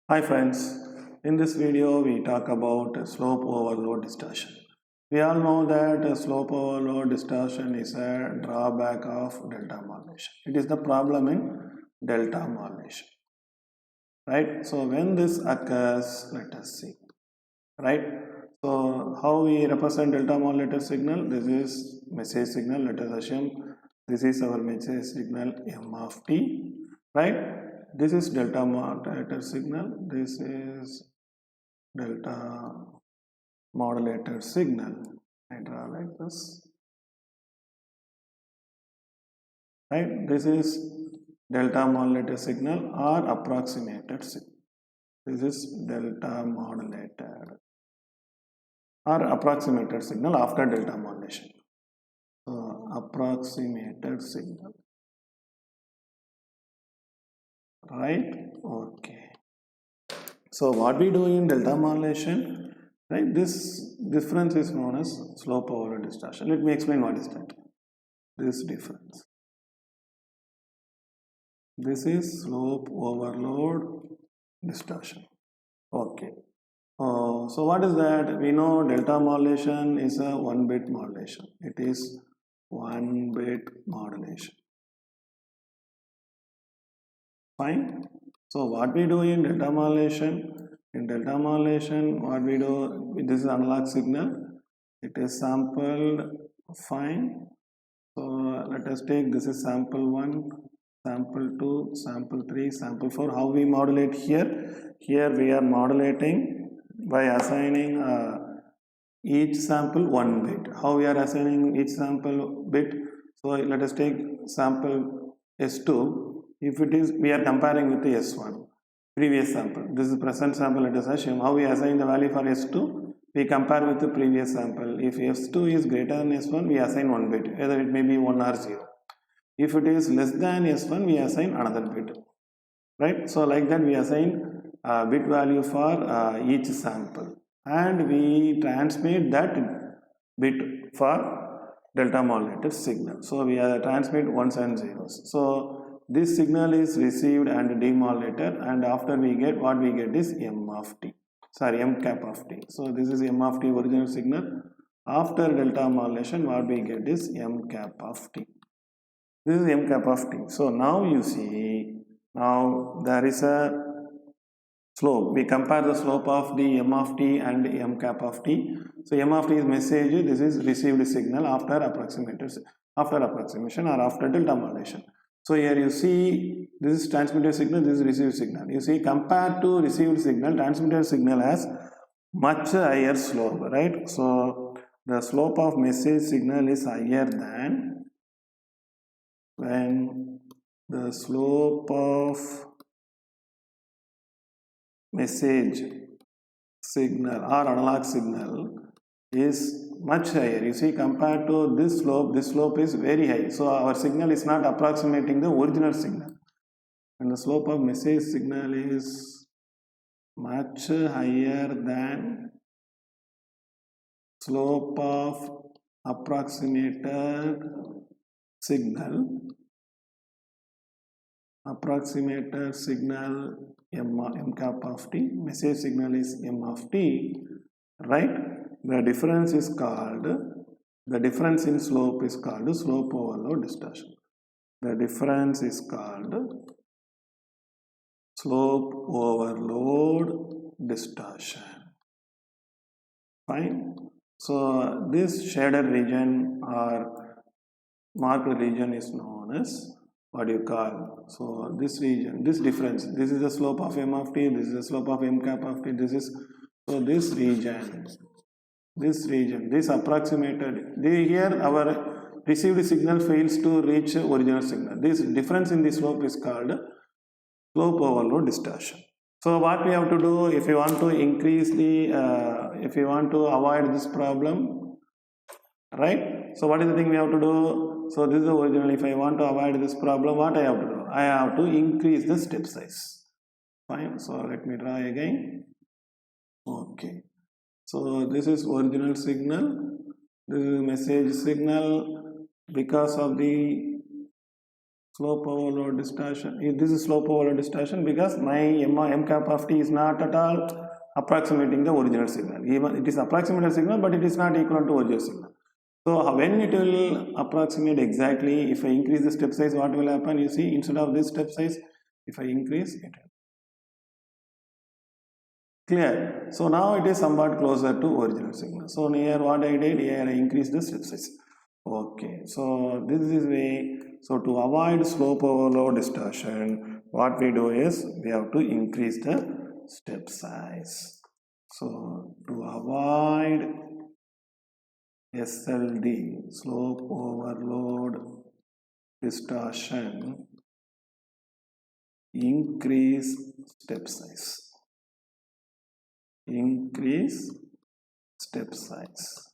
Hi friends, in this video we talk about slope overload distortion. We all know that slope overload distortion is a drawback of delta modulation. It is the problem in delta modulation, right? So when this occurs, let us see, right? So how we represent delta modulator signal? This is message signal. Let us assume this is our message signal m of t, right? This is delta modulator signal. This is delta modulator signal. I draw like this, right? This is delta modulator signal or approximated signal. This is delta modulated or approximated signal after delta modulation. So approximated signal, right? Okay. So what we do in delta modulation, right? This difference is known as slope overload distortion. Let me explain what is that. This difference. This is slope overload distortion. Okay. So what is that? We know delta modulation is a 1-bit modulation. It is 1-bit modulation. Fine. So what we do in delta modulation? In delta modulation, what we do? This is analog signal. It is sampled. Fine. So let us take this is sample 1, sample 2, sample 3, sample 4. How we modulate here? Here we are modulating by assigning each sample 1 bit. How we are assigning each sample bit? So let us take sample S2. If it is, we are comparing with the S1, previous sample. This is present sample, let us assume. How we assign the value for S2? We compare with the previous sample. If S2 is greater than S1, we assign 1 bit, whether it may be 1 or 0. If it is less than S1, we assign another bit, right? So like that we assign a bit value for each sample and we transmit that bit for delta modulated signal. So we transmit ones and zeros. So this signal is received and demodulated, and after we get what we get is m of t, sorry, m cap of t. So this is m of t original signal. After delta modulation, what we get is m cap of t. This is m cap of t. So now you see, now there is a slope. We compare the slope of the m of t and m cap of t. So m of t is message, this is received signal after approximation or after delta modulation. So here you see this is transmitted signal, this is received signal. You see, compared to received signal, transmitted signal has much higher slope, right? So the slope of message signal is higher than when the slope of message signal or analog signal is much higher. You see, compared to this slope is very high. So our signal is not approximating the original signal. And the slope of message signal is much higher than slope of approximated signal. Approximated signal m cap of t, message signal is m of t, right? The difference is called, the difference in slope is called slope overload distortion. The difference is called slope overload distortion. Fine. So this shaded region or marked region is known as what you call, so this region, this difference, this is the slope of m of t, this is the slope of m cap of t, this is, so this region, this approximated, here our received signal fails to reach original signal. This difference in the slope is called slope overload distortion. So what we have to do if you want to increase the, if you want to avoid this problem, right? So what is the thing we have to do? So this is the original. If I want to avoid this problem, what I have to do? I have to increase the step size. Fine. So let me try again. Okay. So this is original signal. This is message signal. Because of the slope overload distortion. This is slope overload distortion because my m cap of t is not at all approximating the original signal. Even it is approximated signal, but it is not equivalent to original signal. So when it will approximate exactly, if I increase the step size, what will happen? You see, instead of this step size, if I increase it, clear. So now it is somewhat closer to original signal. So here what I did, here I increased the step size. Okay, so this is way. So to avoid slope overload distortion, what we do is we have to increase the step size. So to avoid SLD, slope overload distortion, increase step size. Increase step size.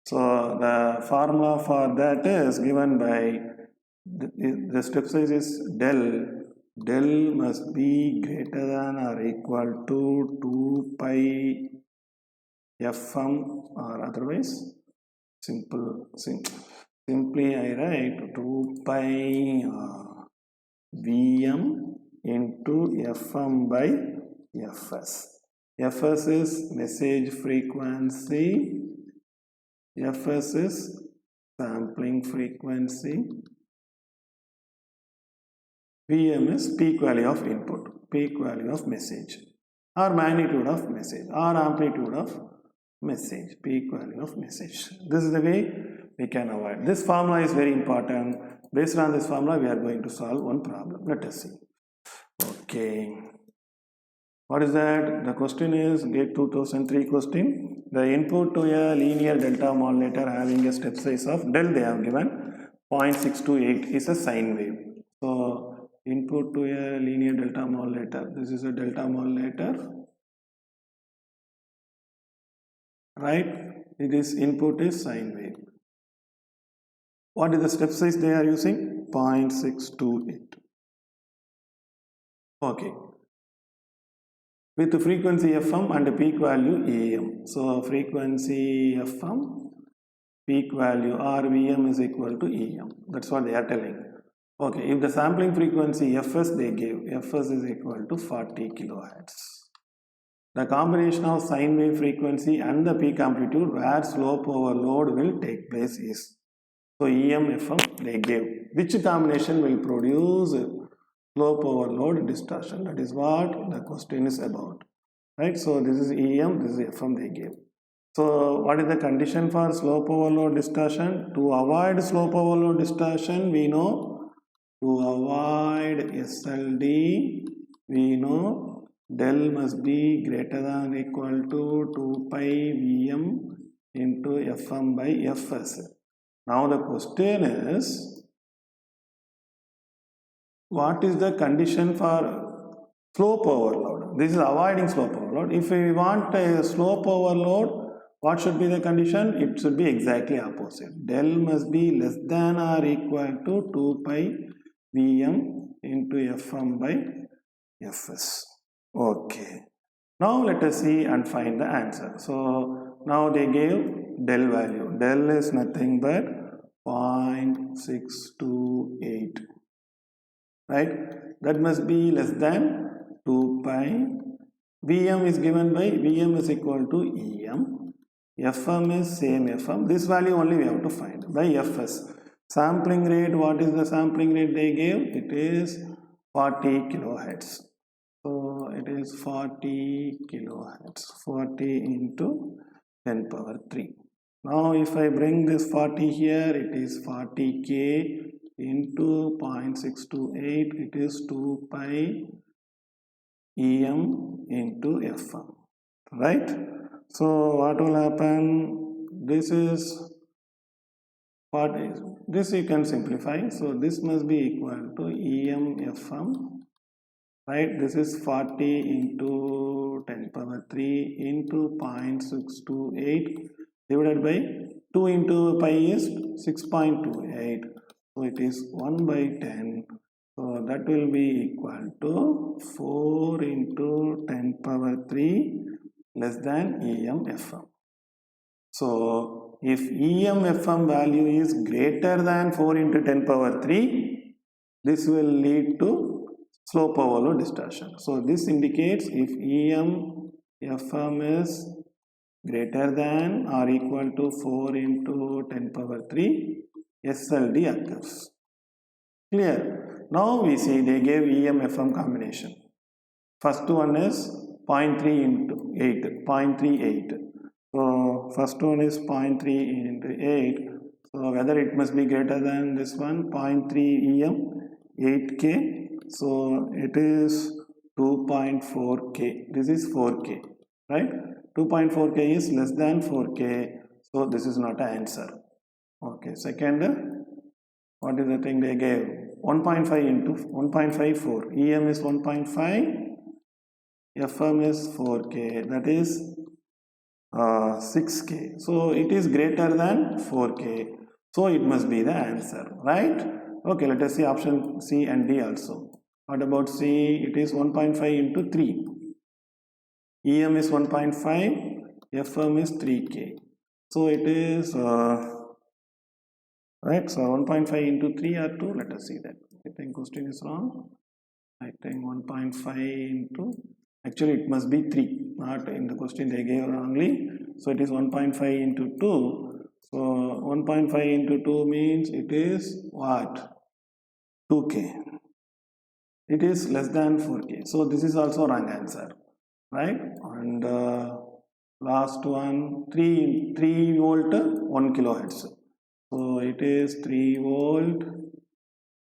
So the formula for that is given by the step size is del. Del must be greater than or equal to 2 pi fm, or otherwise simply I write 2 pi Vm into Fm by Fs. Fs is message frequency, Fs is sampling frequency, Vm is peak value of input, peak value of message, or magnitude of message, or amplitude of message, peak value of message. This is the way we can avoid. This formula is very important. Based on this formula, we are going to solve one problem. Let us see. Okay. What is that? The question is GATE 2003 question. The input to a linear delta modulator having a step size of del, they have given 0.628 is a sine wave. So input to a linear delta modulator. This is a delta modulator. Right? It is input is sine wave. What is the step size they are using? 0.628. Okay. With the frequency Fm and peak value Em. So frequency Fm, peak value RVM is equal to Em. That's what they are telling. Okay, if the sampling frequency Fs they gave, Fs is equal to 40 kilohertz. The combination of sine wave frequency and the peak amplitude where slope overload will take place is. So Em, Fm they gave. Which combination will produce slope overload distortion? That is what the question is about. Right? So this is Em, this is Fm they gave. So what is the condition for slope overload distortion? To avoid slope overload distortion, we know to avoid SLD, we know del must be greater than or equal to 2 pi Vm into Fm by Fs. Now the question is, what is the condition for slope overload? This is avoiding slope overload. If we want a slope overload, what should be the condition? It should be exactly opposite. Del must be less than or equal to 2 pi Vm into Fm by Fs. Okay. Now let us see and find the answer. So now they gave del value. Del is nothing but 0.628. Right? That must be less than 2 pi. Vm is given by Vm is equal to Em. Fm is same Fm. This value only we have to find by Fs. Sampling rate, what is the sampling rate they gave? It is 40 kilohertz. So it is 40 kilohertz. 40 into 10 power 3. Now if I bring this 40 here, it is 40k into 0.628, it is 2 pi Em into Fm. Right? So what will happen? This is what is this you can simplify. So this must be equal to Em Fm. Right? This is 40 into 10 power 3 into 0.628 divided by 2 into pi is 6.28. So it is 1 by 10. So that will be equal to 4 into 10 power 3 less than Em Fm. So if Em Fm value is greater than 4 into 10 power 3, this will lead to slope overload distortion. So this indicates if EM FM is greater than or equal to 4 into 10 power 3, SLD occurs. Clear? Now we see they gave EM FM combination. First one is 0.3 into 8, 0.38. So first one is 0.3 into 8. So whether it must be greater than this one, 0.3 EM, 8K. So it is 2.4K. This is 4K, right? 2.4K is less than 4K. So this is not an answer. Okay, second, what is the thing they gave? 1.5 into 1.54. EM is 1.5. FM is 4K, that is 6K. So it is greater than 4K. So it must be the answer, right? Okay, let us see option C and D also. What about C? It is 1.5 into 3. EM is 1.5, FM is 3K. So it is, right, so 1.5 into 3 or 2, let us see that. I think question is wrong. I think 1.5 into, actually it must be 3, not in the question they gave wrongly. So it is 1.5 into 2. So 1.5 into 2 means it is what? 2K. It is less than 4K. So this is also wrong answer, right? And last one, 3 volt 1 kilohertz. So it is 3 volt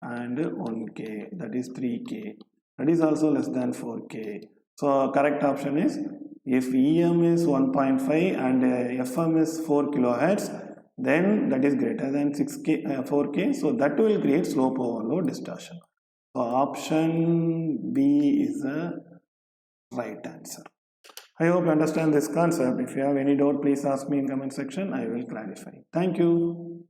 and 1K, that is 3K. That is also less than 4K. So correct option is, if EM is 1.5 and FM is 4 kilohertz, then that is greater than 4K. So that will create slope overload distortion. So option B is the right answer. I hope you understand this concept. If you have any doubt, please ask me in comment section. I will clarify. Thank you.